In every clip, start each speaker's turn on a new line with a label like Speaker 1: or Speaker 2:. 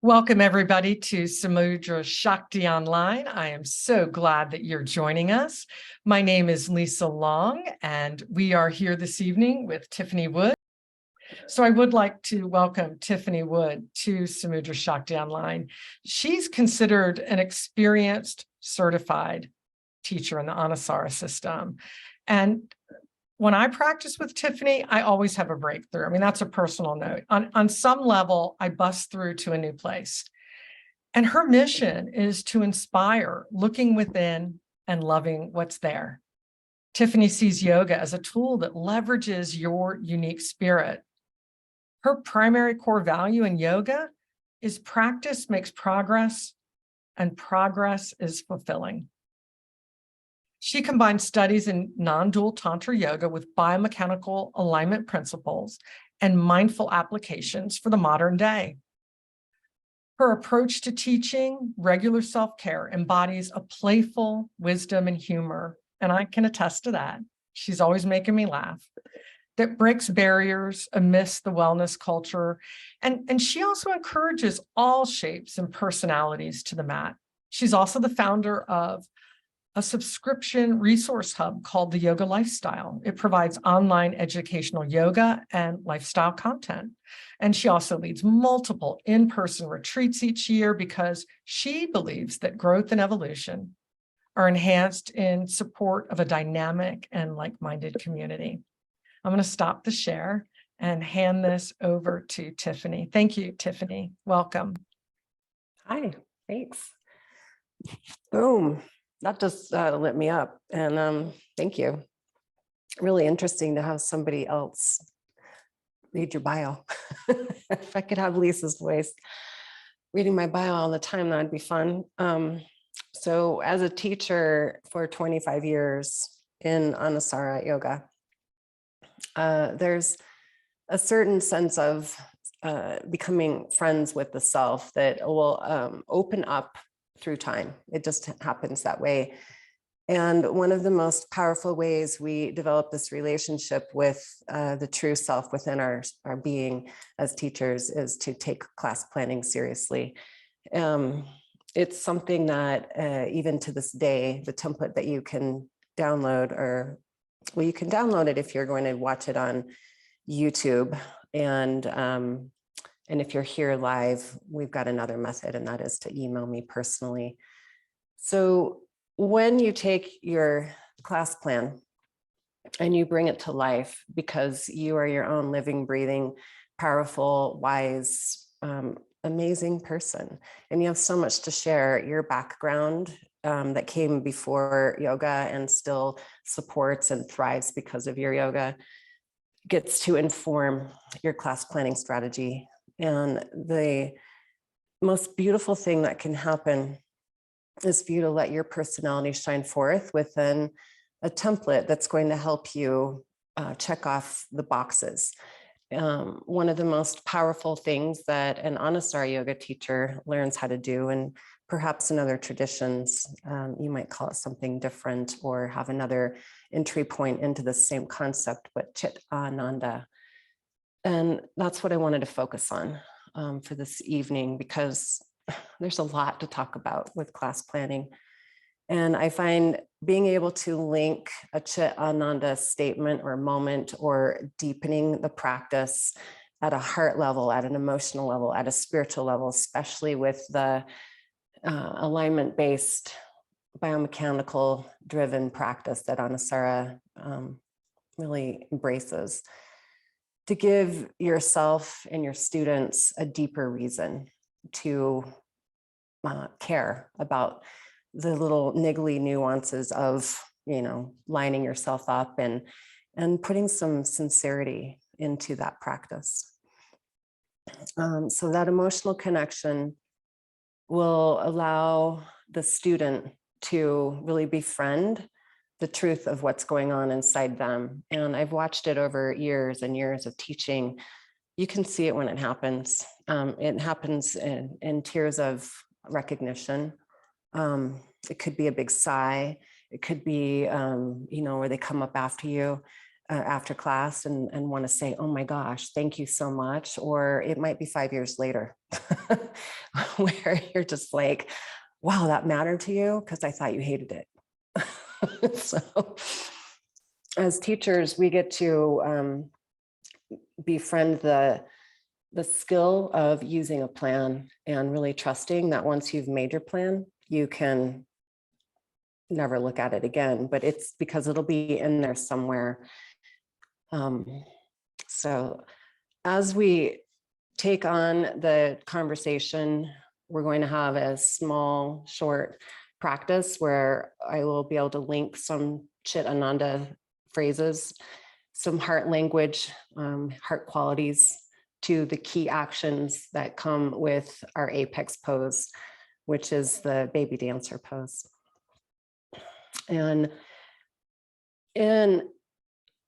Speaker 1: Welcome, everybody, to Samudra Shakti Online. I am so glad that you're joining us. My name is Lisa Long, and we are here this evening with Tiffany Wood. So I would like to welcome Tiffany Wood to Samudra Shakti Online. She's considered an experienced, certified teacher in the Anusara system. And when I practice with Tiffany, I always have a breakthrough. I mean, that's a personal note. On some level, I bust through to a new place. And her mission is to inspire looking within and loving what's there. Tiffany sees yoga as a tool that leverages your unique spirit. Her primary core value in yoga is practice makes progress, and progress is fulfilling. She combines studies in non-dual Tantra yoga with biomechanical alignment principles and mindful applications for the modern day. Her approach to teaching regular self-care embodies a playful wisdom and humor, and I can attest to that. She's always making me laugh. That breaks barriers amidst the wellness culture. And she also encourages all shapes and personalities to the mat. She's also the founder of a subscription resource hub called the Yoga Lifestyle. It provides online educational yoga and lifestyle content. And she also leads multiple in-person retreats each year because she believes that growth and evolution are enhanced in support of a dynamic and like-minded community. I'm going to stop the share and hand this over to Tiffany. Thank you, Tiffany. Welcome.
Speaker 2: Hi, thanks. Boom. That just lit me up. And thank you. Really interesting to have somebody else read your bio. If I could have Lisa's voice reading my bio all the time, that'd be fun. So as a teacher for 25 years in Anusara yoga, there's a certain sense of becoming friends with the self that will open up through time. It just happens that way. And one of the most powerful ways we develop this relationship with the true self within our being as teachers is to take class planning seriously. It's something that even to this day, the template that you can download, or well, you can download it if you're going to watch it on YouTube. And if you're here live, we've got another method, and that is to email me personally. So when you take your class plan and you bring it to life, because you are your own living, breathing, powerful, wise, amazing person, and you have so much to share, your background that came before yoga and still supports and thrives because of your yoga gets to inform your class planning strategy. And the most beautiful thing that can happen is for you to let your personality shine forth within a template that's going to help you check off the boxes. One of the most powerful things that an Anusara yoga teacher learns how to do, and perhaps in other traditions, you might call it something different or have another entry point into the same concept, but Chit Ananda. And that's what I wanted to focus on for this evening, because there's a lot to talk about with class planning. And I find being able to link a Chit Ananda statement or moment, or deepening the practice at a heart level, at an emotional level, at a spiritual level, especially with the alignment-based, biomechanical driven practice that Anusara really embraces, to give yourself and your students a deeper reason to care about the little niggly nuances of, lining yourself up and putting some sincerity into that practice. So that emotional connection will allow the student to really befriend the truth of what's going on inside them. And I've watched it over years and years of teaching. You can see it when it happens. It happens in tears of recognition. It could be a big sigh. It could be, where they come up after you. after class and want to say, oh my gosh, thank you so much. Or it might be 5 years later where you're just like, wow, that mattered to you because I thought you hated it. So as teachers, we get to befriend the skill of using a plan and really trusting that once you've made your plan, you can never look at it again, but it's because it'll be in there somewhere. So as we take on the conversation, we're going to have a small, short practice where I will be able to link some Chit Ananda phrases, some heart language, heart qualities to the key actions that come with our apex pose, which is the baby dancer pose. And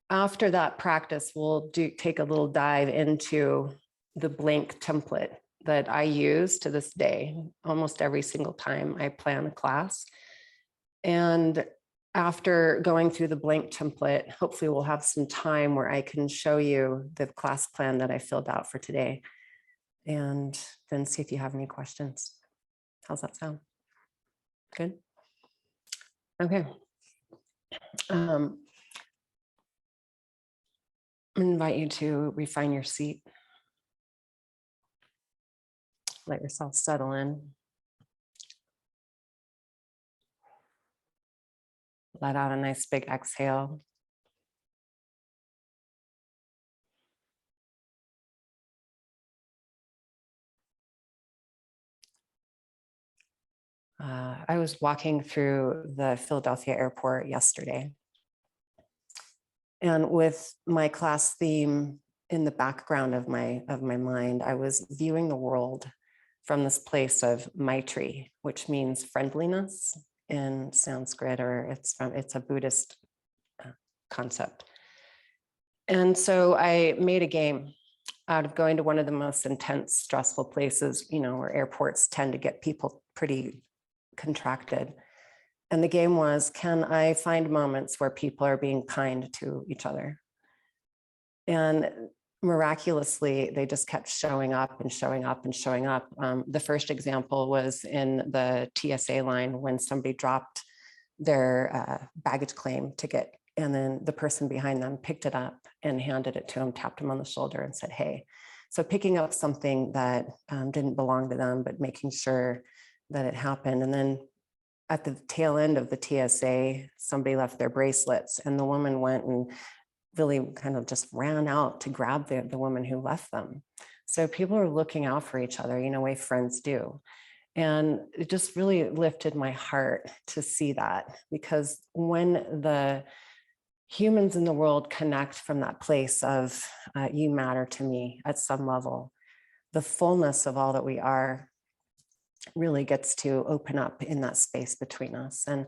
Speaker 2: after that practice, we'll take a little dive into the blank template that I use to this day, almost every single time I plan a class. And after going through the blank template, hopefully we'll have some time where I can show you the class plan that I filled out for today, and then see if you have any questions. How's that sound? Good? Okay. I invite you to refine your seat. Let yourself settle in. Let out a nice big exhale. I was walking through the Philadelphia airport yesterday, and with my class theme in the background of my mind, I was viewing the world from this place of Maitri, which means friendliness in Sanskrit, or it's a Buddhist concept. And so I made a game out of going to one of the most intense, stressful places, where airports tend to get people pretty contracted. And the game was, can I find moments where people are being kind to each other? And miraculously, they just kept showing up and showing up and showing up. The first example was in the TSA line when somebody dropped their baggage claim ticket, and then the person behind them picked it up and handed it to him, tapped him on the shoulder and said, hey. So picking up something that didn't belong to them, but making sure that it happened. And then at the tail end of the TSA, somebody left their bracelets, and the woman went and really kind of just ran out to grab the woman who left them. So people are looking out for each other, way friends do. And it just really lifted my heart to see that, because when the humans in the world connect from that place of you matter to me at some level, the fullness of all that we are really gets to open up in that space between us. And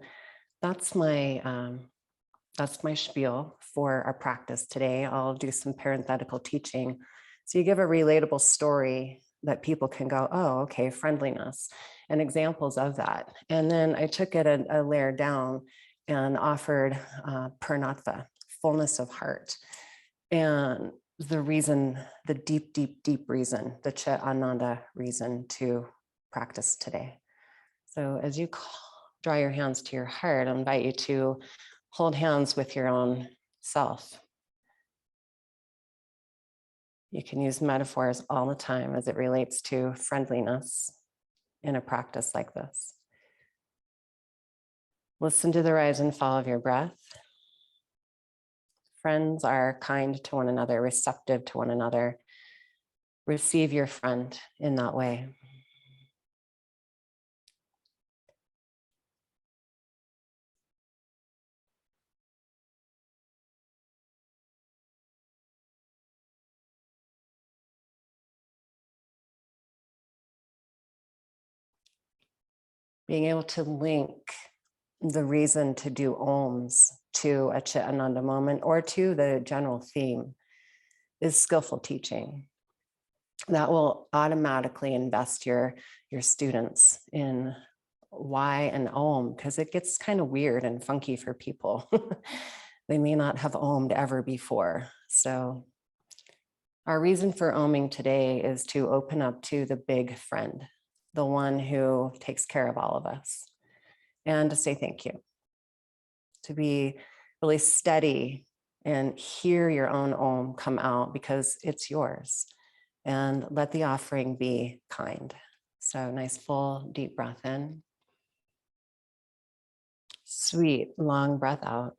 Speaker 2: that's my spiel for our practice today. I'll do some parenthetical teaching. So you give a relatable story that people can go, oh, okay, friendliness, and examples of that. And then I took it a layer down and offered purnatva, fullness of heart. And the reason, the deep, deep, deep reason, the Chit Ananda reason to practice today. So as you draw your hands to your heart, I invite you to hold hands with your own self. You can use metaphors all the time as it relates to friendliness in a practice like this. Listen to the rise and fall of your breath. Friends are kind to one another, receptive to one another. Receive your friend in that way. Being able to link the reason to do OMs to a Chit Ananda moment or to the general theme is skillful teaching. That will automatically invest your students in why an OM, because it gets kind of weird and funky for people. They may not have ohmed ever before. So our reason for ohming today is to open up to the big friend, the one who takes care of all of us, and to say thank you, to be really steady and hear your own ohm come out because it's yours, and let the offering be kind. So nice full deep breath in. Sweet long breath out.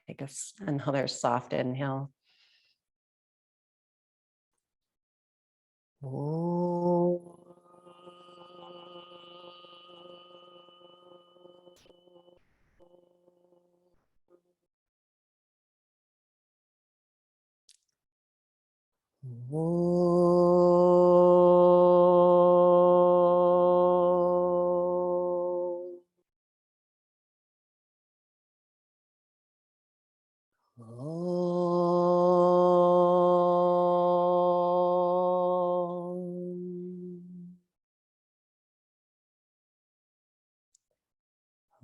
Speaker 2: Take another soft inhale. Oh.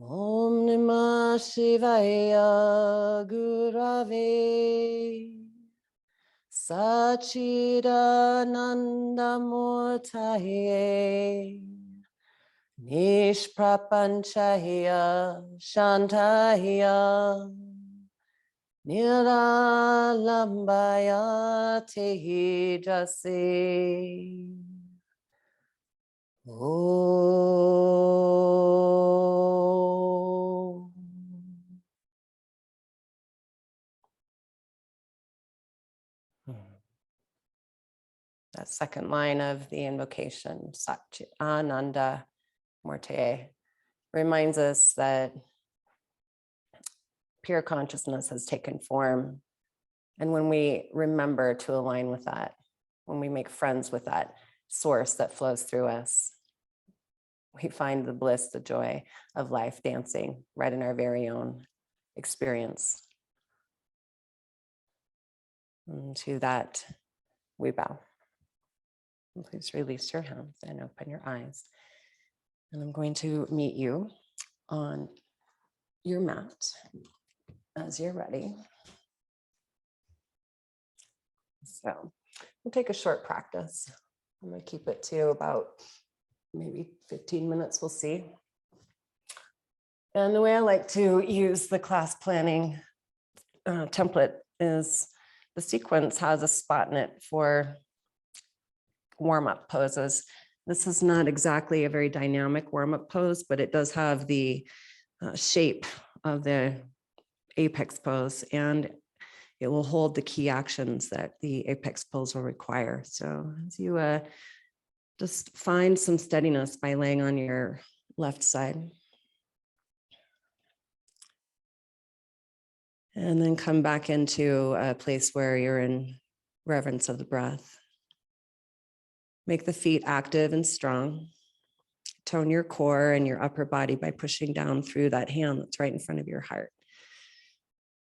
Speaker 2: Om Namah Shivaya Gurave Sachidananda Murtaye Nishprapanchaya Shantaya Niralambaya Tehijase. Oh. That second line of the invocation, Chit Ananda Morte, reminds us that pure consciousness has taken form. And when we remember to align with that, when we make friends with that source that flows through us, we find the bliss, the joy of life dancing right in our very own experience. And to that, we bow. And please release your hands and open your eyes. And I'm going to meet you on your mat as you're ready. So we'll take a short practice. I'm going to keep it to about maybe 15 minutes, we'll see. And the way I like to use the class planning template is the sequence has a spot in it for warm-up poses. This is not exactly a very dynamic warm-up pose, but it does have the shape of the apex pose, and it will hold the key actions that the apex pose will require. So as you just find some steadiness by laying on your left side. And then come back into a place where you're in reverence of the breath. Make the feet active and strong. Tone your core and your upper body by pushing down through that hand that's right in front of your heart.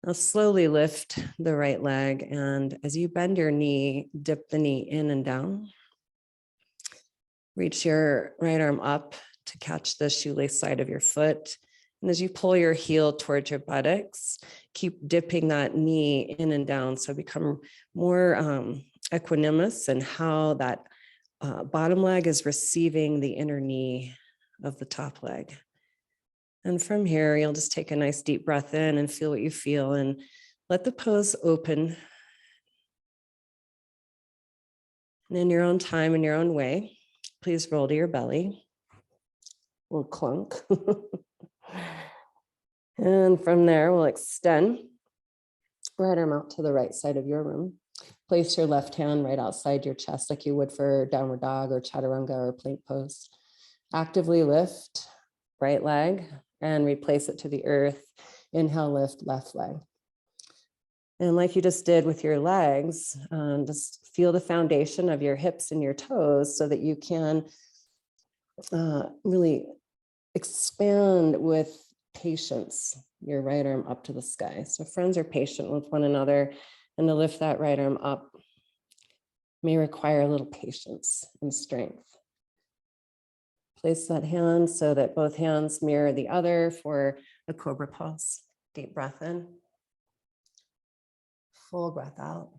Speaker 2: Now slowly lift the right leg, and as you bend your knee, dip the knee in and down. Reach your right arm up to catch the shoelace side of your foot. And as you pull your heel towards your buttocks, keep dipping that knee in and down. So become more equanimous in how that bottom leg is receiving the inner knee of the top leg. And from here, you'll just take a nice deep breath in and feel what you feel, and let the pose open. And in your own time, in your own way, please roll to your belly. We'll clunk. And from there, we'll extend. Right arm out to the right side of your room. Place your left hand right outside your chest like you would for downward dog or chaturanga or plank pose. Actively lift right leg and replace it to the earth. Inhale, lift left leg. And like you just did with your legs, just feel the foundation of your hips and your toes so that you can really expand with patience, your right arm up to the sky. So friends are patient with one another, and to lift that right arm up may require a little patience and strength. Place that hand so that both hands mirror the other for the cobra pose. Deep breath in. Full breath out.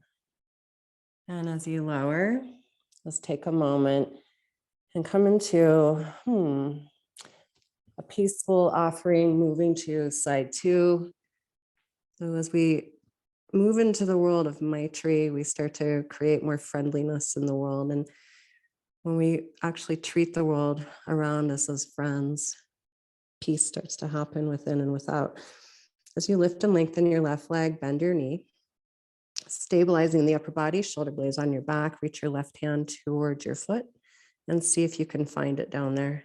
Speaker 2: And as you lower, let's take a moment and come into a peaceful offering, moving to side two. So as we move into the world of Maitri, we start to create more friendliness in the world. And when we actually treat the world around us as friends, peace starts to happen within and without. As you lift and lengthen your left leg, bend your knee, stabilizing the upper body, shoulder blades on your back, reach your left hand towards your foot and see if you can find it down there.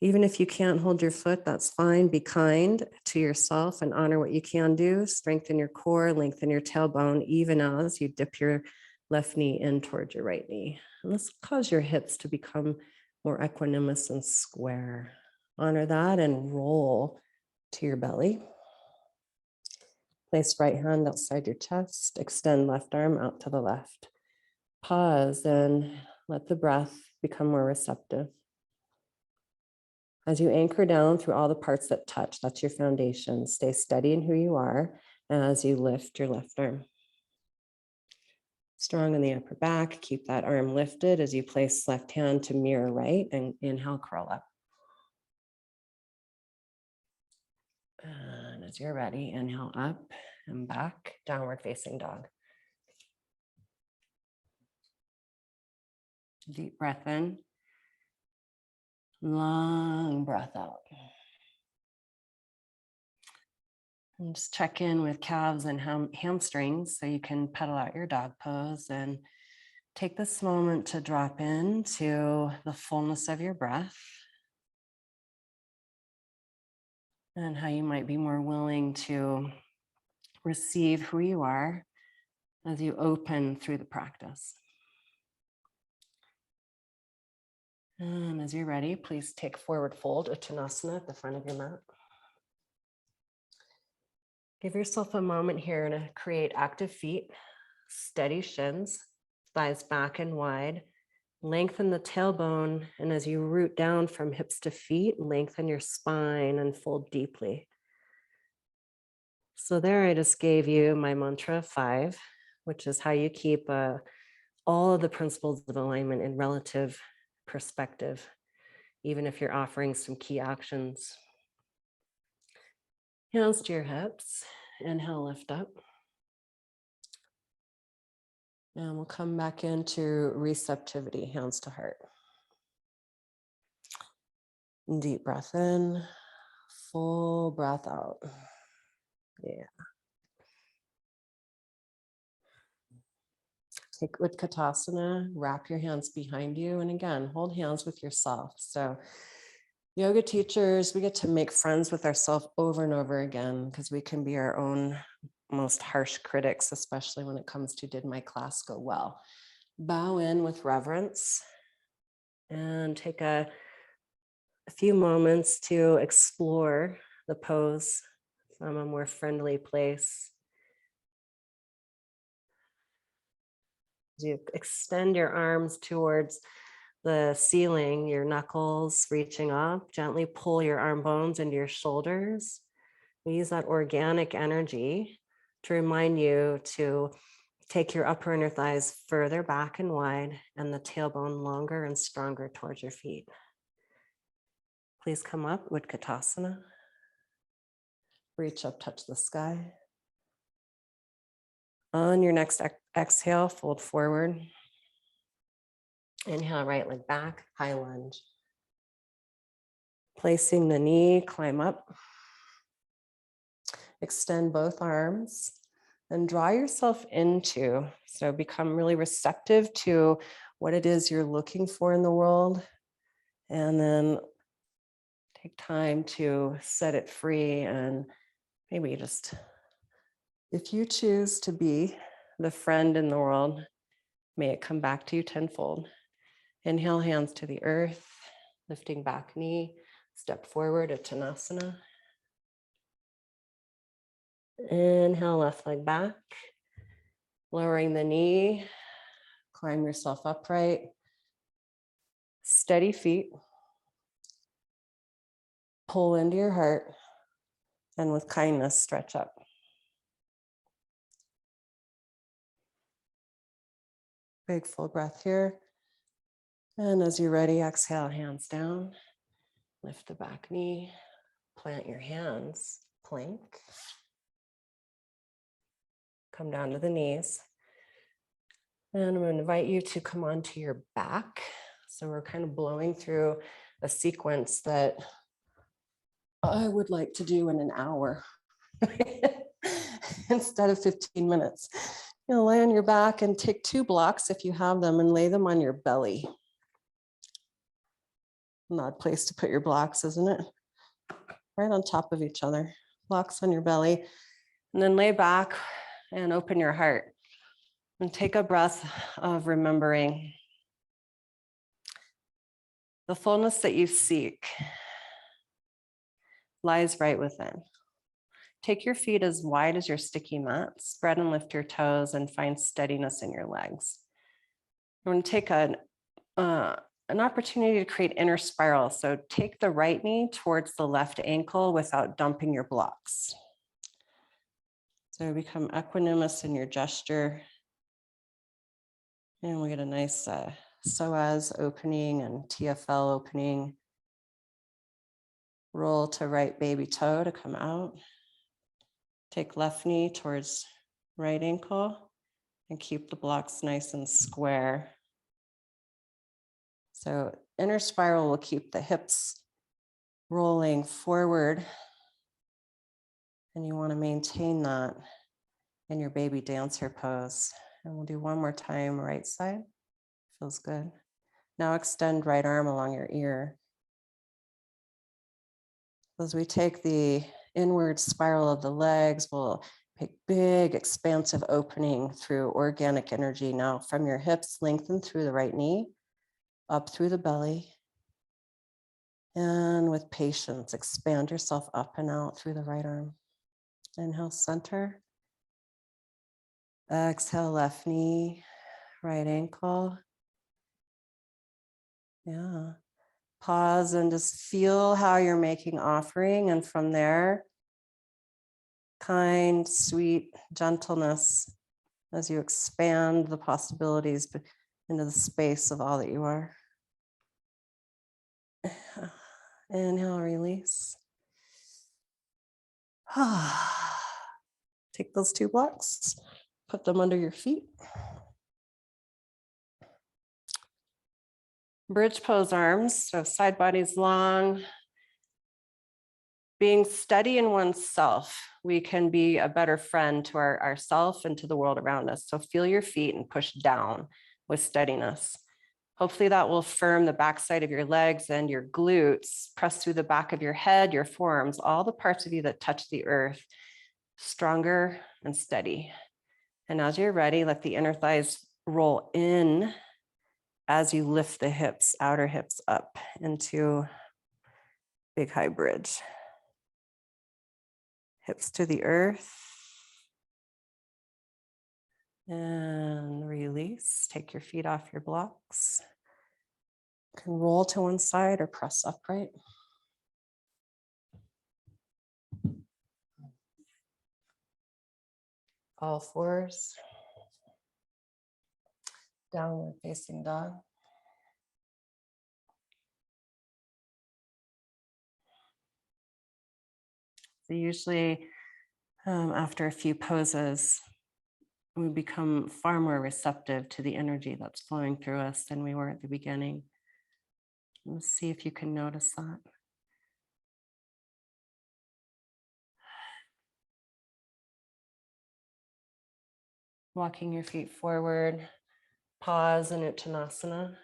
Speaker 2: Even if you can't hold your foot, that's fine. Be kind to yourself and honor what you can do. Strengthen your core, lengthen your tailbone, even as you dip your left knee in towards your right knee. And let's cause your hips to become more equanimous and square. Honor that and roll to your belly. Place right hand outside your chest. Extend left arm out to the left. Pause and let the breath become more receptive. As you anchor down through all the parts that touch, that's your foundation. Stay steady in who you are as you lift your left arm. Strong in the upper back, keep that arm lifted as you place left hand to mirror right and inhale, curl up. And as you're ready, inhale up and back, downward facing dog. Deep breath in. Long breath out. And just check in with calves and hamstrings so you can pedal out your dog pose and take this moment to drop into the fullness of your breath and how you might be more willing to receive who you are as you open through the practice. And as you're ready, please take forward fold, Uttanasana at the front of your mat. Give yourself a moment here to create active feet, steady shins, thighs back and wide. Lengthen the tailbone, and as you root down from hips to feet, lengthen your spine and fold deeply. So there I just gave you my mantra 5, which is how you keep all of the principles of alignment in relative perspective, even if you're offering some key actions. Hands to your hips, inhale, lift up. And we'll come back into receptivity, hands to heart. Deep breath in, full breath out. Yeah. Take Utkatasana, wrap your hands behind you. And again, hold hands with yourself. So yoga teachers, we get to make friends with ourselves over and over again because we can be our own most harsh critics, especially when it comes to, did my class go well? Bow in with reverence and take a few moments to explore the pose from a more friendly place. You extend your arms towards the ceiling, your knuckles reaching up, gently pull your arm bones into your shoulders. We use that organic energy to remind you to take your upper inner thighs further back and wide and the tailbone longer and stronger towards your feet. Please come up, Utkatasana. Reach up, touch the sky. On your next exhale, fold forward. Inhale, right leg back, high lunge. Placing the knee, climb up. Extend both arms and draw yourself into, so become really receptive to what it is you're looking for in the world. And then take time to set it free and maybe just, if you choose to be the friend in the world, may it come back to you tenfold. Inhale, hands to the earth, lifting back knee, step forward, Uttanasana. Inhale, left leg back, lowering the knee, climb yourself upright. Steady feet. Pull into your heart. And with kindness, stretch up. Big full breath here. And as you're ready, exhale, hands down. Lift the back knee. Plant your hands, plank. Come down to the knees. And I'm going to invite you to come onto your back. So we're kind of blowing through a sequence that I would like to do in an hour instead of 15 minutes. You'll lay on your back and take 2 blocks if you have them and lay them on your belly. An odd place to put your blocks, isn't it? Right on top of each other. Blocks on your belly. And then lay back and open your heart. And take a breath of remembering the fullness that you seek lies right within. Take your feet as wide as your sticky mat, spread and lift your toes, and find steadiness in your legs. I'm going to take an opportunity to create inner spiral. So take the right knee towards the left ankle without dumping your blocks. So become equanimous in your gesture. And we get a nice psoas opening and TFL opening. Roll to right baby toe to come out. Take left knee towards right ankle and keep the blocks nice and square. So inner spiral will keep the hips rolling forward. And you want to maintain that in your baby dancer pose. And we'll do one more time, right side. Feels good. Now extend right arm along your ear. As we take the inward spiral of the legs, we'll make big expansive opening through organic energy. Now from your hips, lengthen through the right knee, up through the belly. And with patience, expand yourself up and out through the right arm. Inhale, center. Exhale, left knee, right ankle. Yeah. Pause and just feel how you're making offering. And from there, kind, sweet gentleness as you expand the possibilities into the space of all that you are. Inhale, release. Take those 2 blocks, put them under your feet. Bridge pose arms, so side body's long. Being steady in oneself, we can be a better friend to ourself and to the world around us. So feel your feet and push down with steadiness. Hopefully that will firm the backside of your legs and your glutes, press through the back of your head, your forearms, all the parts of you that touch the earth, stronger and steady. And as you're ready, let the inner thighs roll in as you lift the hips, outer hips up into big high bridge. Hips to the earth. And release. Take your feet off your blocks. You can roll to one side or press upright. All fours. Downward facing dog. So usually after a few poses, we become far more receptive to the energy that's flowing through us than we were at the beginning. Let's see if you can notice that. Walking your feet forward, pause in Uttanasana,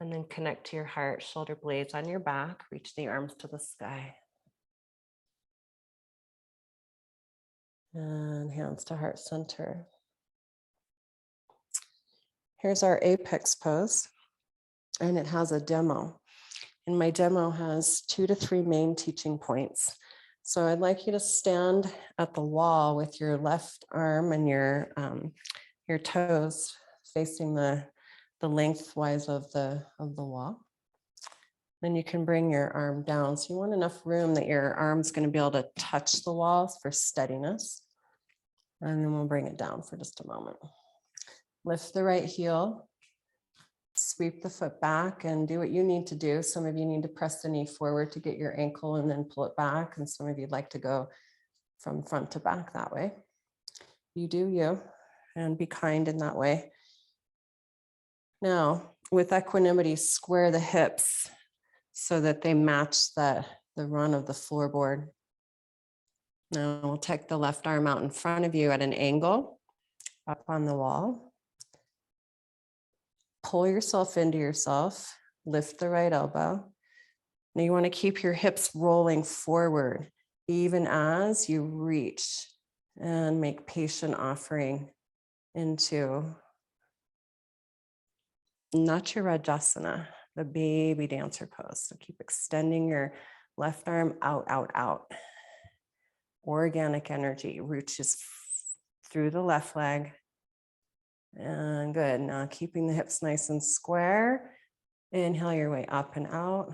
Speaker 2: and then connect to your heart, shoulder blades on your back, reach the arms to the sky. And hands to heart center. Here's our apex pose, and it has a demo. And my demo has 2 to 3 main teaching points. So I'd like you to stand at the wall with your left arm and your toes facing the the lengthwise of the wall. Then you can bring your arm down. So you want enough room that your arm's going to be able to touch the walls for steadiness. And then we'll bring it down for just a moment. Lift the right heel, sweep the foot back and do what you need to do. Some of you need to press the knee forward to get your ankle and then pull it back. And some of you'd like to go from front to back that way. You do you, and be kind in that way. Now, with equanimity, square the hips so that they match the run of the floorboard. Now we'll take the left arm out in front of you at an angle, up on the wall. Pull yourself into yourself, lift the right elbow. Now you want to keep your hips rolling forward, even as you reach, and make patient offering into Natarajasana, the baby dancer pose. So keep extending your left arm out, out, out. Organic energy reaches through the left leg. And good. Now keeping the hips nice and square. Inhale your way up and out.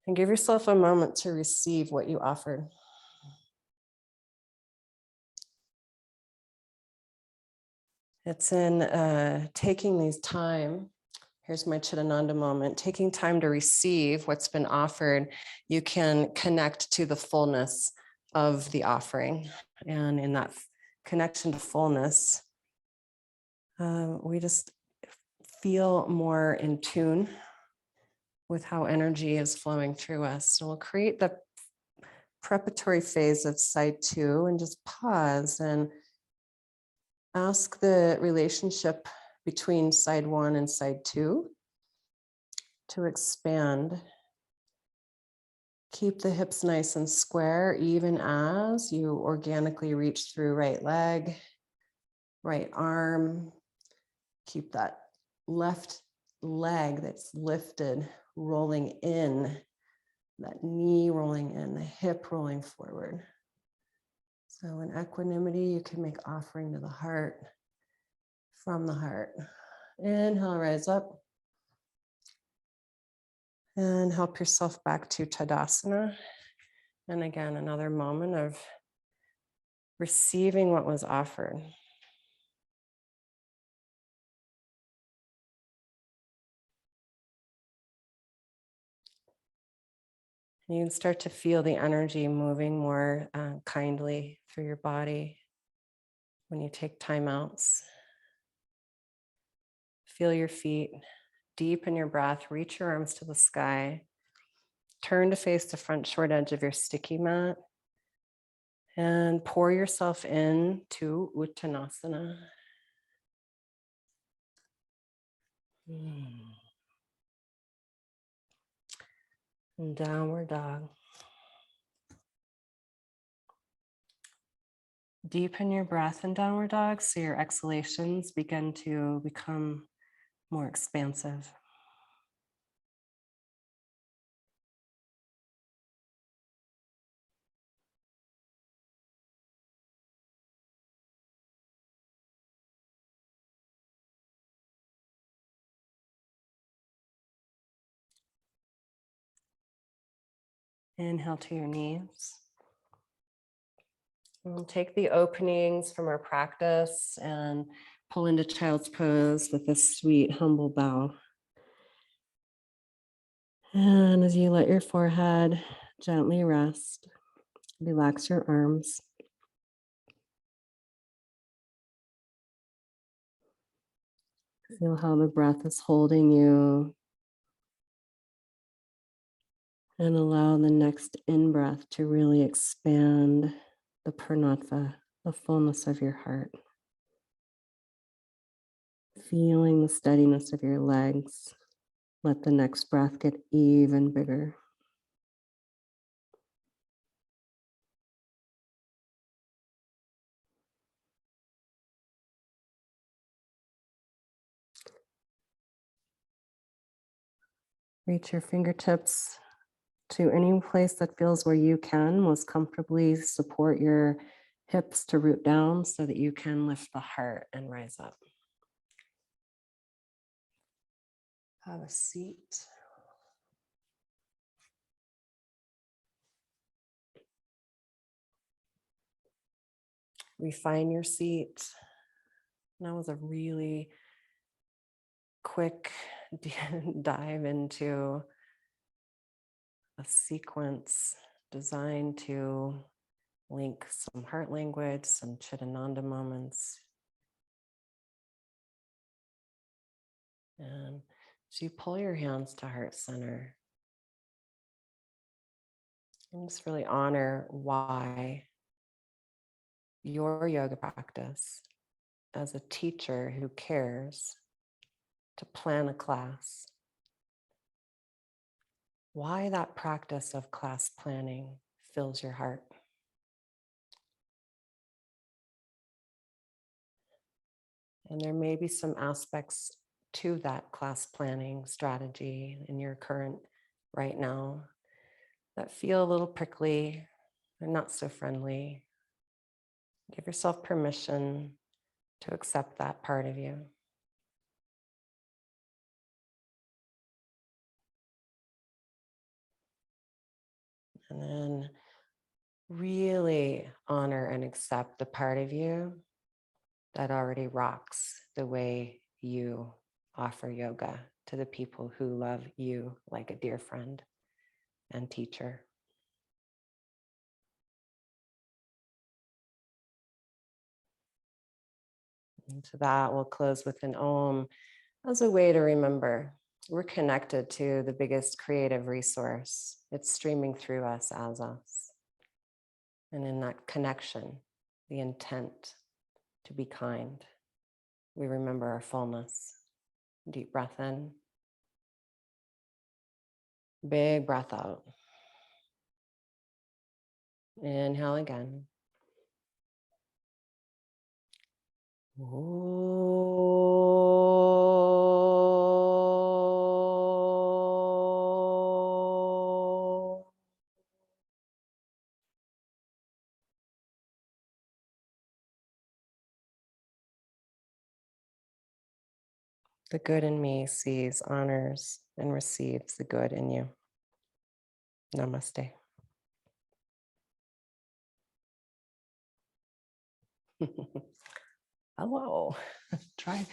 Speaker 2: And give yourself a moment to receive what you offered. It's in taking these time. Here's my Chit Ananda moment. Taking time to receive what's been offered, you can connect to the fullness of the offering. And in that connection to fullness, we just feel more in tune with how energy is flowing through us. So we'll create the preparatory phase of side 2 and just pause and ask the relationship between side 1 and side 2 to expand. Keep the hips nice and square, even as you organically reach through right leg, right arm. Keep that left leg that's lifted, rolling in, that knee rolling in, the hip rolling forward. So in equanimity, you can make offering to the heart, from the heart. Inhale, rise up. And help yourself back to Tadasana. And again, another moment of receiving what was offered. And you can start to feel the energy moving more kindly through your body when you take time outs. Feel your feet, deepen your breath, reach your arms to the sky. Turn to face the front short edge of your sticky mat. And pour yourself into Uttanasana. And downward dog. Deepen your breath in downward dog so your exhalations begin to become more expansive. Inhale to your knees. We'll take the openings from our practice and pull into child's pose with a sweet, humble bow. And as you let your forehead gently rest, relax your arms. Feel how the breath is holding you. And allow the next in-breath to really expand the purnatva, the fullness of your heart. Feeling the steadiness of your legs. Let the next breath get even bigger. Reach your fingertips to any place that feels where you can most comfortably support your hips to root down so that you can lift the heart and rise up. have a seat. Refine your seat. That was a really quick dive into a sequence designed to link some heart language, some Chit Ananda moments. And so you pull your hands to heart center and just really honor why your yoga practice as a teacher who cares to plan a class, why that practice of class planning fills your heart. And there may be some aspects to that class planning strategy in your current right now that feel a little prickly or not so friendly. Give yourself permission to accept that part of you. And then really honor and accept the part of you that already rocks the way you offer yoga to the people who love you like a dear friend and teacher. And to that, we'll close with an Om as a way to remember we're connected to the biggest creative resource. It's streaming through us as us. And in that connection, the intent to be kind, we remember our fullness. Deep breath in. Big breath out. Inhale again. The good in me sees, honors, and receives the good in you. Namaste. Hello. Try.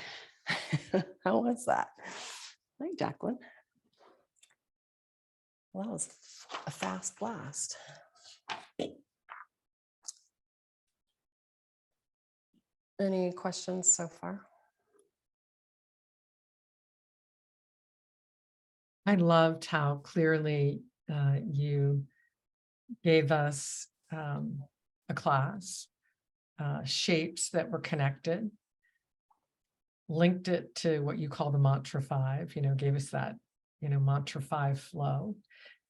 Speaker 2: How was that? Hi, Jacqueline. Well, that was a fast blast. Any questions so far?
Speaker 1: I loved how clearly you gave us a class, shapes that were connected, linked it to what you call the mantra 5, gave us that, mantra 5 flow,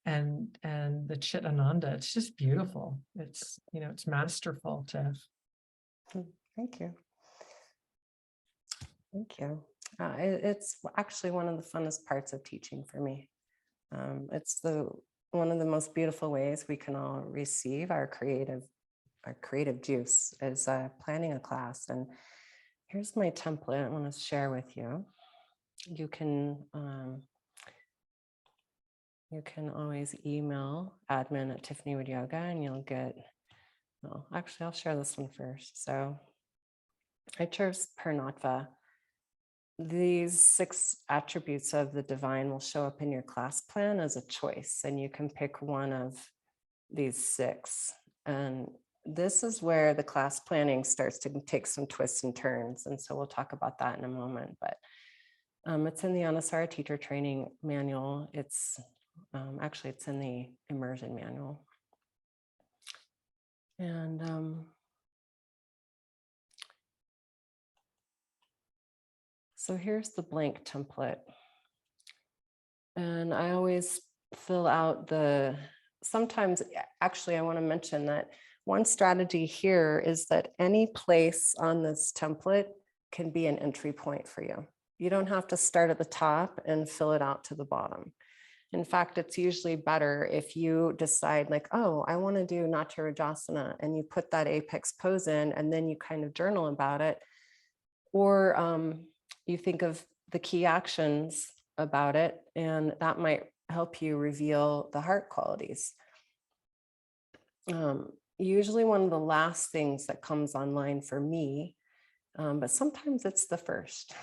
Speaker 1: and the Chit Ananda. It's just beautiful. It's, it's masterful, Tiff.
Speaker 2: Thank you. Thank you. It's actually one of the funnest parts of teaching for me. It's one of the most beautiful ways we can all receive our creative juice is planning a class. And here's my template I want to share with you. You can always email admin@tiffanywoodyoga and you'll get, well, actually I'll share this one first. So I chose Purnatva. These 6 attributes of the divine will show up in your class plan as a choice, and you can pick one of these 6. And this is where the class planning starts to take some twists and turns. And so we'll talk about that in a moment, but it's in the Anusara teacher training manual. It's actually, it's in the immersion manual. And so here's the blank template. And I always fill out sometimes, actually, I want to mention that one strategy here is that any place on this template can be an entry point for you. You don't have to start at the top and fill it out to the bottom. In fact, it's usually better if you decide like, oh, I want to do Natyarajasana, and you put that apex pose in, and then you kind of journal about it. Or you think of the key actions about it, and that might help you reveal the heart qualities. Usually one of the last things that comes online for me, but sometimes it's the first.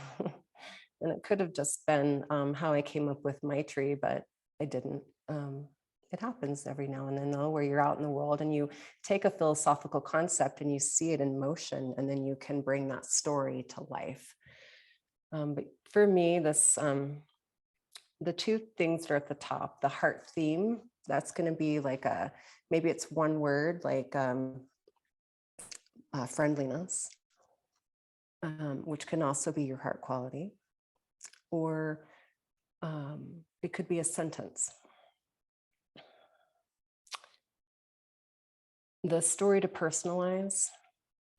Speaker 2: And it could have just been how I came up with my tree, but I didn't. It happens every now and then, though, where you're out in the world and you take a philosophical concept and you see it in motion, and then you can bring that story to life. But for me, the two things that are at the top, the heart theme, that's going to be like maybe it's one word, like friendliness, which can also be your heart quality, or it could be a sentence. The story to personalize,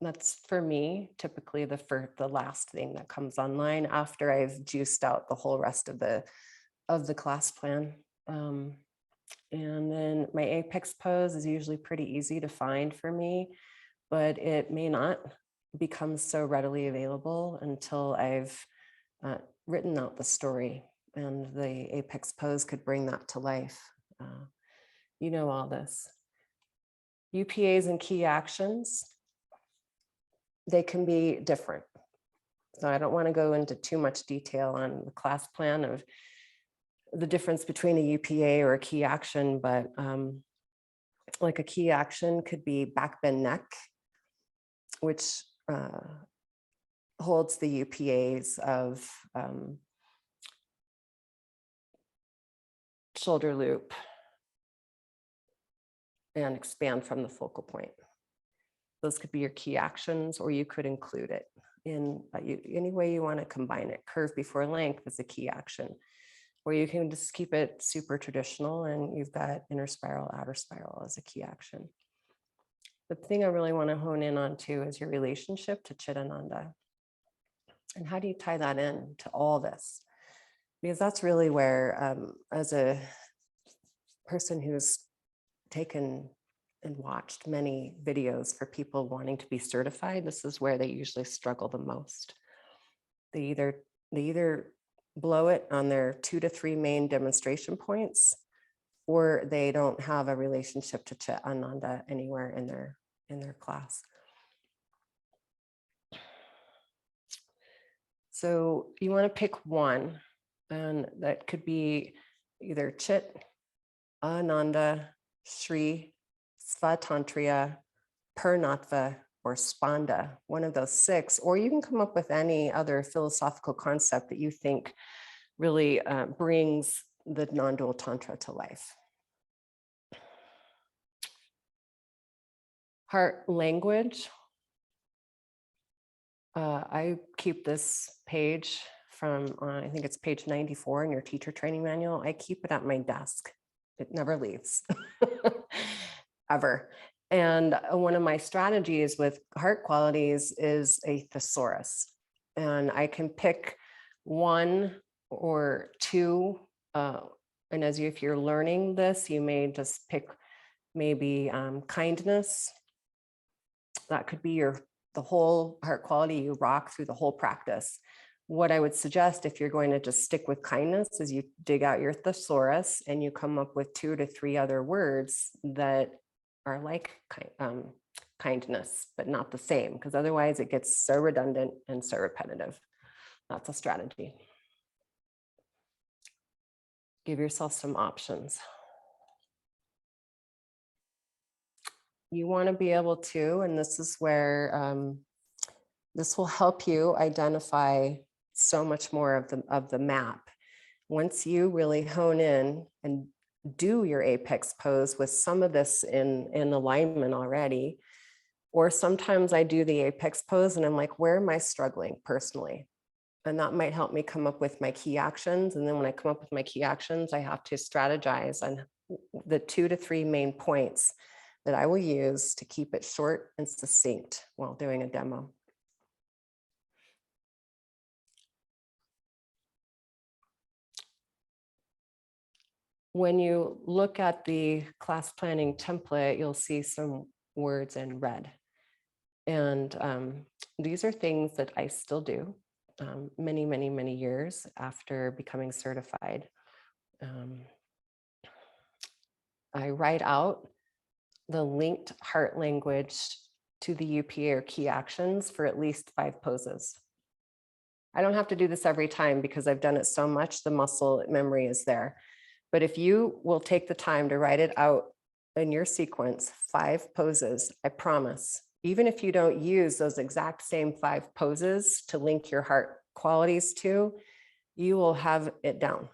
Speaker 2: that's for me typically the last thing that comes online after I've juiced out the whole rest of the class plan. And then my apex pose is usually pretty easy to find for me, but it may not become so readily available until I've written out the story, and the apex pose could bring that to life. You know all this. UPAs and key actions, they can be different. So I don't want to go into too much detail on the class plan of the difference between a UPA or a key action, but like a key action could be back bend neck, which holds the UPAs of shoulder loop and expand from the focal point. Those could be your key actions, or you could include it in any way you want to combine it. Curve before length is a key action, or you can just keep it super traditional and you've got inner spiral, outer spiral as a key action. The thing I really want to hone in on too is your relationship to Chit Ananda. And how do you tie that in to all this? Because that's really where, as a person who's taken and watched many videos for people wanting to be certified, this is where they usually struggle the most. They either blow it on their 2 to 3 main demonstration points, or they don't have a relationship to Chit Ananda anywhere in their class. So you want to pick one, and that could be either Chit, Ananda, Shri, Svatantriya, Purnatva, or Spanda, one of those 6, or you can come up with any other philosophical concept that you think really brings the non-dual tantra to life. Heart language. I keep this page from, I think it's page 94 in your teacher training manual. I keep it at my desk. It never leaves, ever. And one of my strategies with heart qualities is a thesaurus. And I can pick 1 or 2. And if you're learning this, you may just pick maybe kindness. That could be the whole heart quality you rock through the whole practice. What I would suggest, if you're going to just stick with kindness, is you dig out your thesaurus and you come up with 2 to 3 other words that are like kindness, but not the same, because otherwise it gets so redundant and so repetitive. That's a strategy. Give yourself some options. You want to be able to, and this is where this will help you identify so much more of the map. Once you really hone in and do your apex pose with some of this in alignment already, or sometimes I do the apex pose and I'm like, where am I struggling personally? And that might help me come up with my key actions. And then when I come up with my key actions, I have to strategize on the 2 to 3 main points that I will use to keep it short and succinct while doing a demo. When you look at the class planning template, you'll see some words in red. And these are things that I still do. many, many, many years after becoming certified. I write out the linked heart language to the UPA or key actions for at least 5 poses. I don't have to do this every time because I've done it so much, the muscle memory is there. But if you will take the time to write it out in your sequence, 5 poses, I promise, even if you don't use those exact same 5 poses to link your heart qualities to, you will have it down.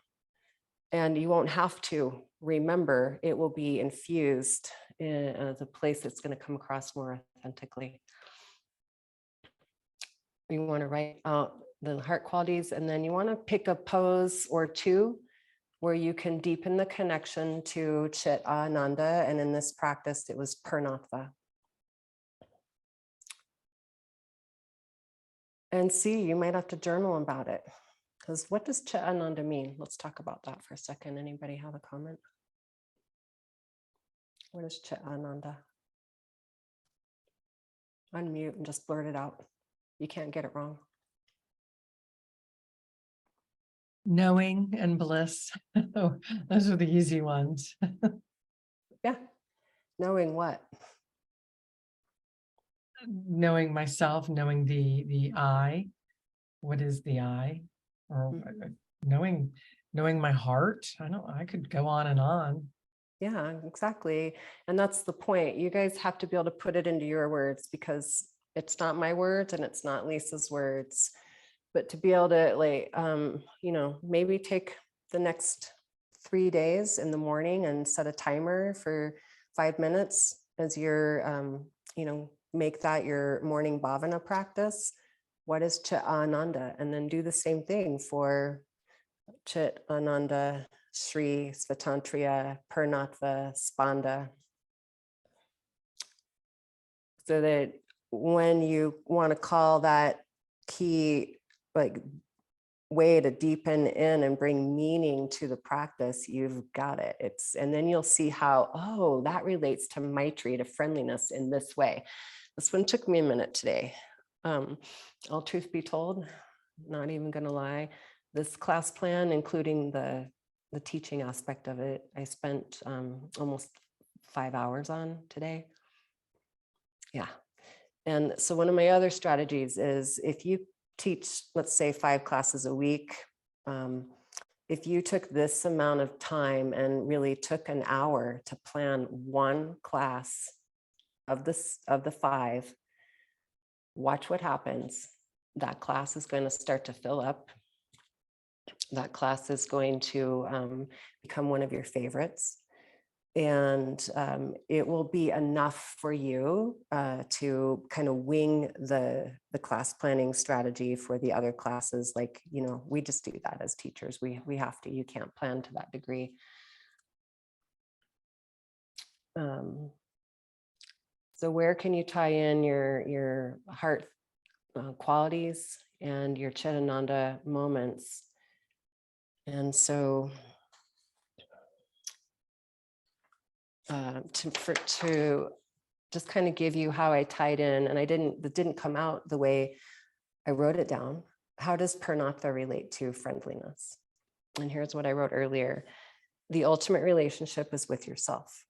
Speaker 2: And you won't have to remember, it will be infused in the place that's going to come across more authentically. You want to write out the heart qualities, and then you want to pick a pose or 2 where you can deepen the connection to Chit Ananda. And in this practice, it was Purnatva. And see, you might have to journal about it. Because what does Chit Ananda mean? Let's talk about that for a second. Anybody have a comment? What is Chit Ananda? Unmute and just blurt it out. You can't get it wrong.
Speaker 1: Knowing and bliss. Those are the easy ones.
Speaker 2: Yeah. Knowing what?
Speaker 1: Knowing myself, knowing the I. What is the I? Or knowing my heart. I could go on and on.
Speaker 2: Yeah, exactly. And that's the point. You guys have to be able to put it into your words, because it's not my words and it's not Lisa's words. But to be able to, like, maybe take the next 3 days in the morning and set a timer for 5 minutes as you're, make that your morning bhavana practice. What is Chit Ananda? And then do the same thing for Chit Ananda, Shri, Svatantriya, Purnatva, Spanda. So that when you want to call that key, like, way to deepen in and bring meaning to the practice, you've got it. And then you'll see how, oh, that relates to Maitri, to friendliness in this way. This one took me a minute today. All truth be told, not even gonna lie, this class plan, including the teaching aspect of it, I spent almost 5 hours on today. Yeah. And so one of my other strategies is, if you teach, let's say 5 classes a week, if you took this amount of time and really took an hour to plan 1 class of the 5, watch what happens. That class is going to start to fill up. That class is going to become one of your favorites. And it will be enough for you to kind of wing the class planning strategy for the other classes. Like, we just do that as teachers. We have to. You can't plan to that degree. So where can you tie in your heart qualities and your Chit Ananda moments? And so to just kind of give you how I tied in, and it didn't come out the way I wrote it down. How does Purnatva relate to friendliness? And here's what I wrote earlier. The ultimate relationship is with yourself.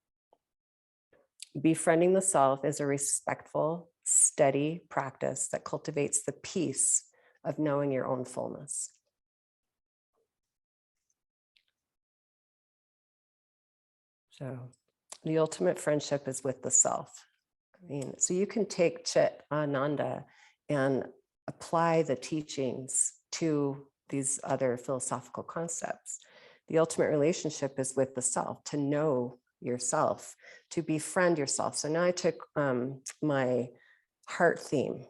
Speaker 2: Befriending the self is a respectful, steady practice that cultivates the peace of knowing your own fullness. So the ultimate friendship is with the self. So you can take Chit Ananda and apply the teachings to these other philosophical concepts. The ultimate relationship is with the self, to know yourself, to befriend yourself. So now I took my heart theme.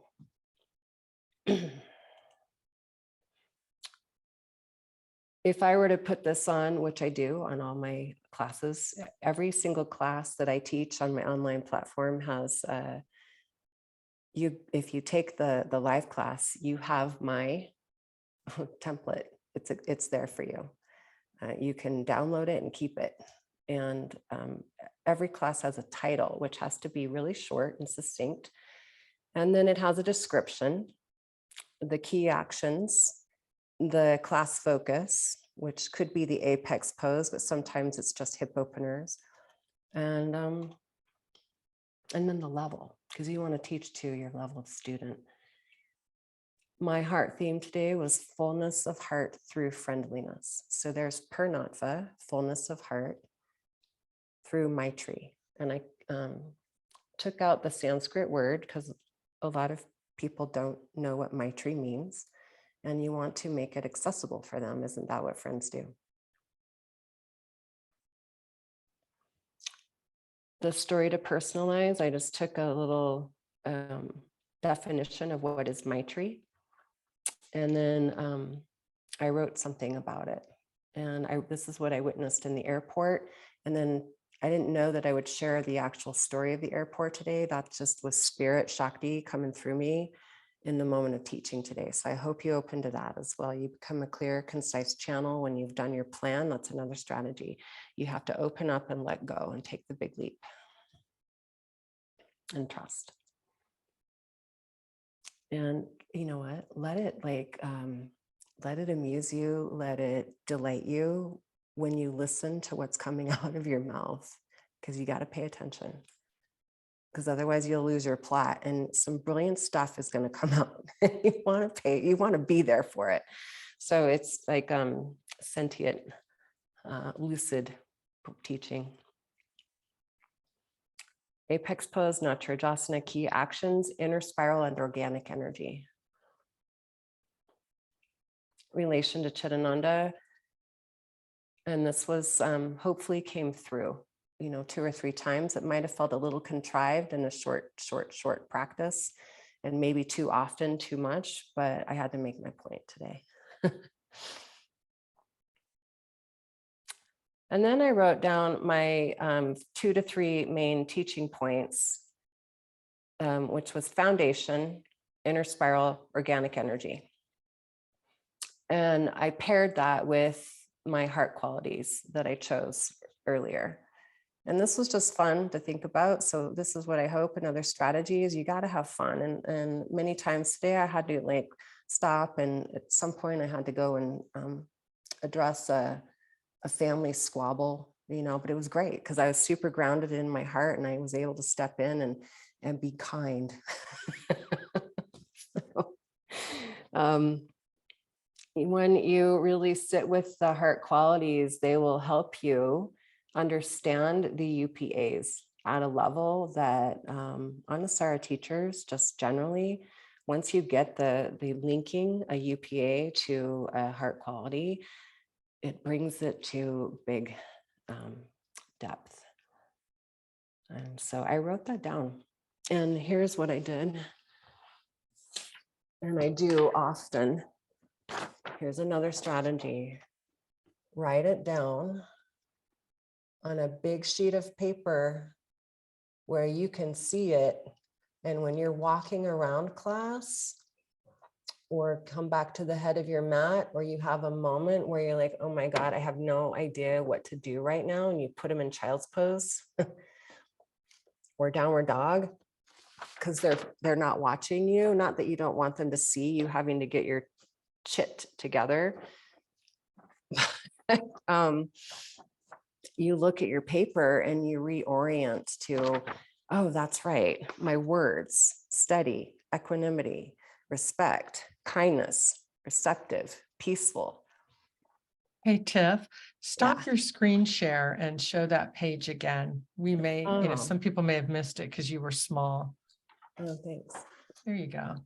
Speaker 2: If I were to put this on, which I do on all my classes, every single class that I teach on my online platform has, if you take the live class, you have my template. It's there for you. You can download it and keep it. And every class has a title, which has to be really short and succinct. And then it has a description. the key actions, the class focus, which could be the apex pose, but sometimes it's just hip openers, and then the level, because you want to teach to your level of student. My heart theme today was fullness of heart through friendliness. So there's Purnatva, fullness of heart, through Maitri. And I took out the Sanskrit word because a lot of people don't know what Maitri means. And you want to make it accessible for them. Isn't that what friends do? The story to personalize, I just took a little definition of what is Maitri. And then I wrote something about it. And this is what I witnessed in the airport. And then I didn't know that I would share the actual story of the airport today. That just was spirit Shakti coming through me in the moment of teaching today. So I hope you open to that as well. You become a clear, concise channel when you've done your plan. That's another strategy. You have to open up and let go and take the big leap and trust. And you know what, let it amuse you, let it delight you when you listen to what's coming out of your mouth, because you got to pay attention, because otherwise you'll lose your plot and some brilliant stuff is going to come out. You want to be there for it. So it's like sentient, lucid teaching. Apex pose, Natrajasana, key actions, inner spiral and organic energy. Relation to Chit Ananda. And this was hopefully came through, 2 or 3 times. It might have felt a little contrived in a short practice, and maybe too often, too much, but I had to make my point today. And then I wrote down my 2 to 3 main teaching points, which was foundation, inner spiral, organic energy. And I paired that with my heart qualities that I chose earlier. And this was just fun to think about. So this is what I hope in other strategies, you got to have fun. And many times today I had to stop. And at some point I had to go and address a family squabble, but it was great because I was super grounded in my heart and I was able to step in and be kind. When you really sit with the heart qualities, they will help you understand the UPAs at a level that Anusara teachers just generally, once you get the linking a UPA to a heart quality, it brings it to big depth. And so I wrote that down. And here's what I did. And I do often. Here's another strategy. Write it down on a big sheet of paper where you can see it. And when you're walking around class, or come back to the head of your mat, or you have a moment where you're like, oh my God, I have no idea what to do right now. And you put them in child's pose or downward dog, because they're not watching you. Not that you don't want them to see you having to get your chit together. You look at your paper and you reorient to, oh, that's right. My words, steady, equanimity, respect, kindness, receptive, peaceful.
Speaker 1: Hey, Tiff, stop your screen share and show that page again. We may, some people may have missed it because you were small.
Speaker 2: Oh, thanks.
Speaker 1: There you go.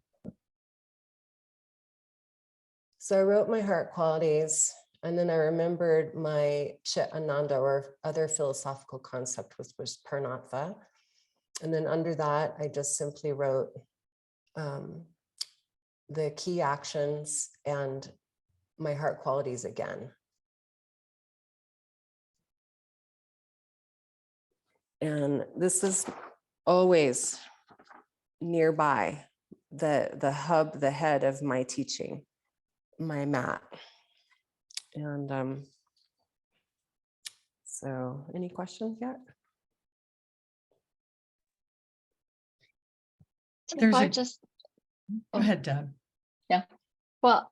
Speaker 2: So I wrote my heart qualities, and then I remembered my Chit Ananda, or other philosophical concept, which was Purnatva. And then under that, I just simply wrote the key actions and my heart qualities again. And this is always nearby, the hub, the head of my teaching, my mat. And so any questions yet?
Speaker 1: There's go ahead, Deb.
Speaker 3: Yeah, Well,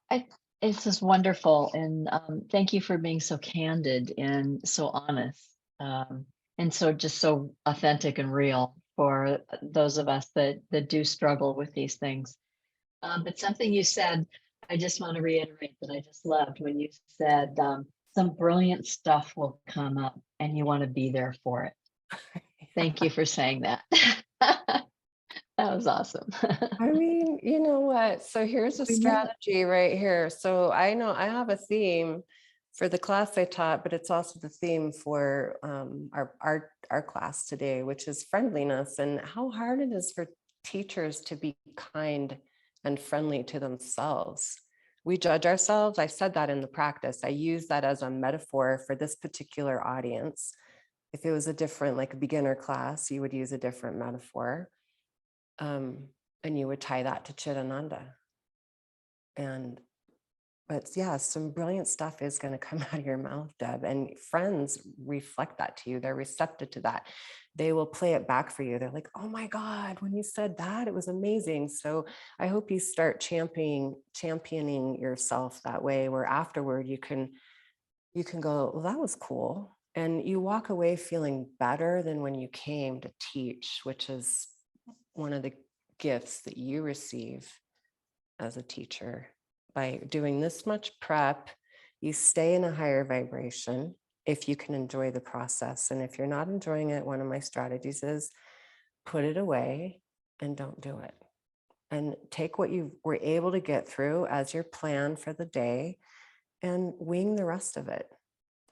Speaker 3: it's just wonderful, and thank you for being so candid and so honest, and so just so authentic and real for those of us that do struggle with these things. But something you said, I just want to reiterate that I just loved when you said some brilliant stuff will come up, and you want to be there for it. Thank you for saying that. That was awesome.
Speaker 2: I mean, you know what? So here's a
Speaker 1: We know it.
Speaker 2: strategy right here. So I know I have a theme for the class I taught, but it's also the theme for our class today, which is friendliness, and how hard it is for teachers to be kind and friendly to themselves. We judge ourselves. I said that in the practice. I use that as a metaphor for this particular audience. If it was a different, like a beginner class, you would use a different metaphor. And you would tie that to Chit Ananda. But yeah, some brilliant stuff is going to come out of your mouth, Deb, and friends reflect that to you. They're receptive to that. They will play it back for you. They're like, oh my God, when you said that, it was amazing. So I hope you start championing yourself that way, where afterward you can go, well, that was cool. And you walk away feeling better than when you came to teach, which is one of the gifts that you receive as a teacher. By doing this much prep, you stay in a higher vibration if you can enjoy the process. And if you're not enjoying it, one of my strategies is put it away and don't do it. And take what you were able to get through as your plan for the day and wing the rest of it.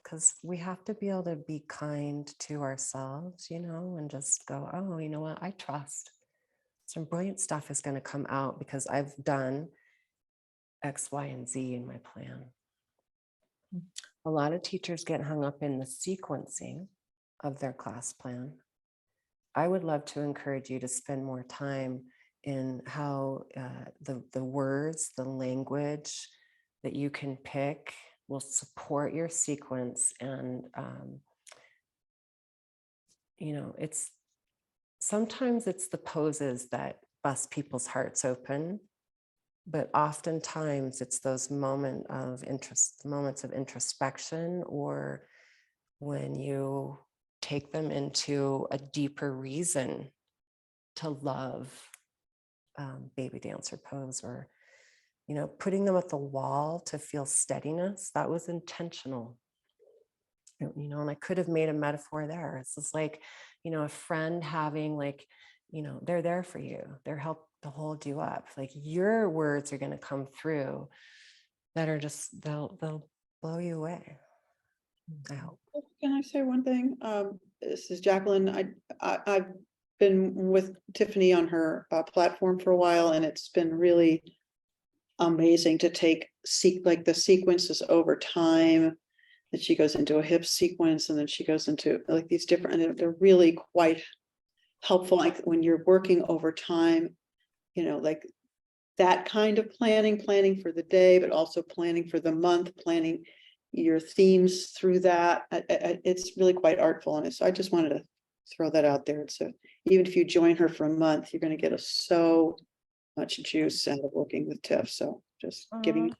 Speaker 2: Because we have to be able to be kind to ourselves, and just go, oh, you know what? I trust. Some brilliant stuff is going to come out because I've done X, Y, and Z in my plan. A lot of teachers get hung up in the sequencing of their class plan. I would love to encourage you to spend more time in how the words, the language that you can pick will support your sequence. And, sometimes it's the poses that bust people's hearts open, but oftentimes it's those moments of introspection, or when you take them into a deeper reason to love, baby dancer pose, or putting them at the wall to feel steadiness. That was intentional. And I could have made a metaphor there. It's just like, a friend having they're there for you. They're help to hold you up. Like your words are going to come through that are just, they'll blow you away. I hope.
Speaker 4: Can I say one thing? This is Jacqueline. I've been with Tiffany on her platform for a while, and it's been really amazing to take the sequences over time. That she goes into a hip sequence, and then she goes into like these different, and they're really quite helpful. Like when you're working over time, like that kind of planning for the day, but also planning for the month, planning your themes through that. It's really quite artful. And so I just wanted to throw that out there. So even if you join her for a month, you're going to get so much juice out of working with Tiff. So just giving you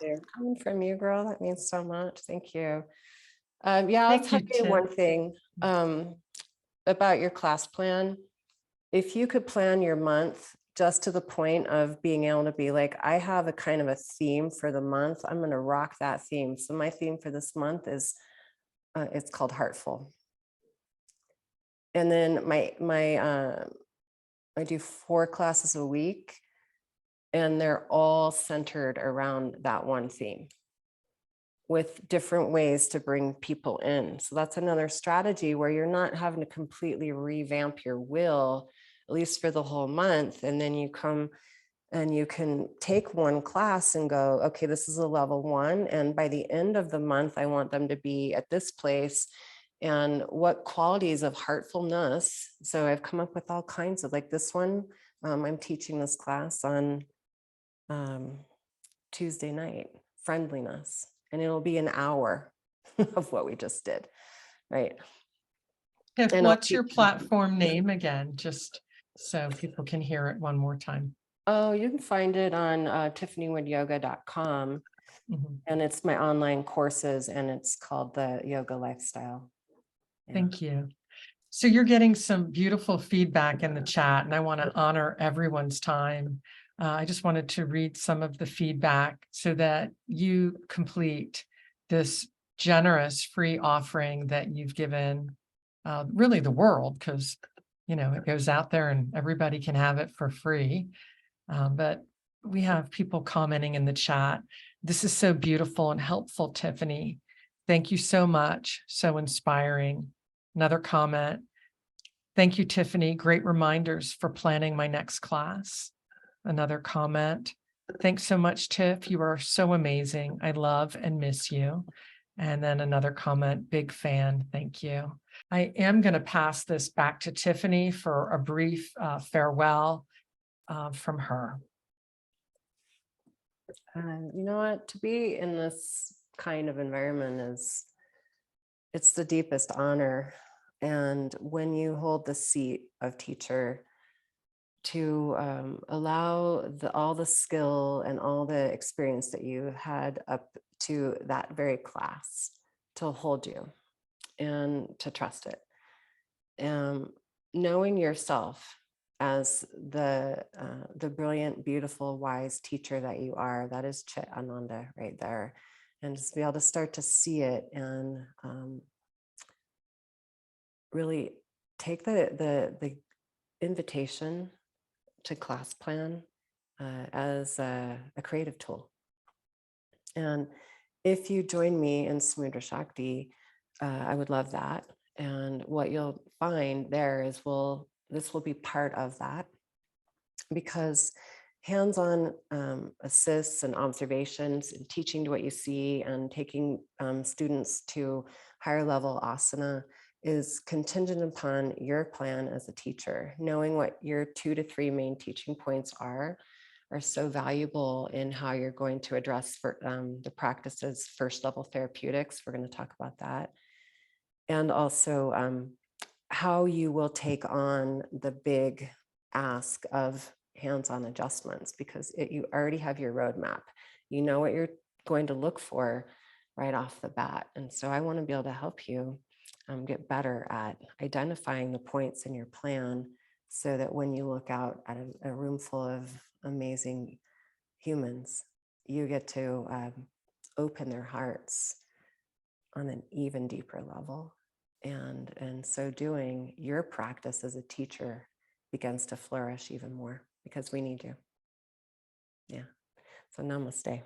Speaker 4: there.
Speaker 2: Coming from you, girl, that means so much. Thank you. Yeah, I'll tell you one thing about your class plan. If you could plan your month just to the point of being able to be like, I have a kind of a theme for the month, I'm going to rock that theme. So my theme for this month is it's called Heartful. And then I do 4 classes a week, and they're all centered around that one theme with different ways to bring people in. So that's another strategy where you're not having to completely revamp your will, at least for the whole month. And then you come and you can take one class and go, okay, this is a level 1. And by the end of the month, I want them to be at this place. And what qualities of heartfulness. So I've come up with all kinds of, like this one, I'm teaching this class on Tuesday night, friendliness, and it'll be an hour of what we just did, right?
Speaker 1: What's your platform name again, just so people can hear it one more time?
Speaker 2: Oh, you can find it on tiffanywoodyoga.com,
Speaker 1: Mhm.
Speaker 2: and it's my online courses, and it's called the Yoga Lifestyle. Yeah.
Speaker 1: Thank you. So you're getting some beautiful feedback in the chat, and I want to honor everyone's time. I just wanted to read some of the feedback so that you complete this generous free offering that you've given really the world, because it goes out there and everybody can have it for free. But we have people commenting in the chat. This is so beautiful and helpful, Tiffany. Thank you so much. So inspiring. Another comment. Thank you, Tiffany. Great reminders for planning my next class. Another comment. Thanks so much, Tiff. You are so amazing. I love and miss you. And then another comment, big fan. Thank you. I am going to pass this back to Tiffany for a brief farewell from her.
Speaker 2: You know what? To be in this kind of environment it's the deepest honor. And when you hold the seat of teacher, to allow all the skill and all the experience that you had up to that very class to hold you and to trust it. Knowing yourself as the brilliant, beautiful, wise teacher that you are, that is Chit Ananda right there. And just be able to start to see it and really take the invitation to class plan as a creative tool. And if you join me in Samudra Shakti, I would love that. And what you'll find there is this will be part of that, because hands-on assists and observations and teaching to what you see and taking students to higher level asana is contingent upon your plan as a teacher. Knowing what your 2 to 3 main teaching points are so valuable in how you're going to address the practices, first level therapeutics. We're going to talk about that. And also how you will take on the big ask of hands-on adjustments, because you already have your roadmap. You know what you're going to look for right off the bat. And so I want to be able to help you get better at identifying the points in your plan, so that when you look out at a room full of amazing humans, you get to open their hearts on an even deeper level. And so doing, your practice as a teacher begins to flourish even more, because we need you. Yeah. So namaste.